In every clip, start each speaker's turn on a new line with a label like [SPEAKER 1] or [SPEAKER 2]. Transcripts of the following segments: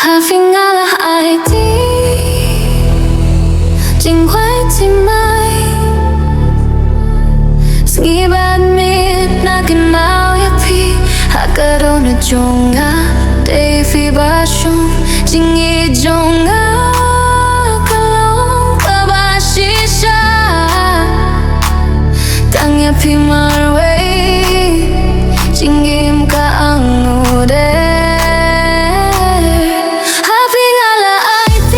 [SPEAKER 1] Having alla ID จริงไว้ที่ไม่สกีบานมีน่ากันนาวอย่าพี่หากกระโดดจงงาเดฟีบาชุมจริงอีจงงาTanya pi marway Jingim ka ang ude Having ala IT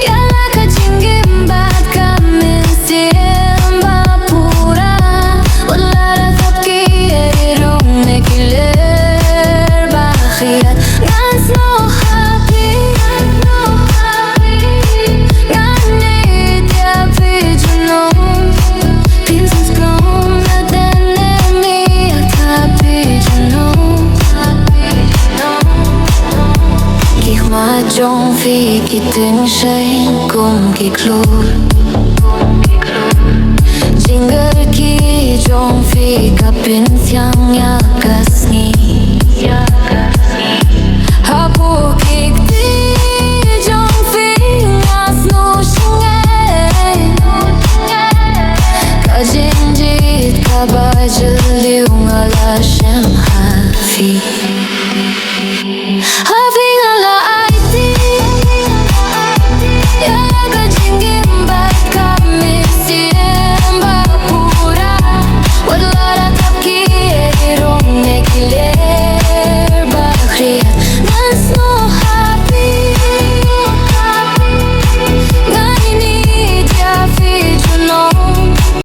[SPEAKER 1] Yala ka jingim bat kamin simba pura Wala na tapki irong nekiler bakhirat Ngans no happy Mà trong phi kỳ tình say cùng kỳ klur Jingle ki trong phi kapin siang ya kasni Hapu kik ti trong phi ngas no shinge Ka jinjit ka ba jil liu nga la shem ha phi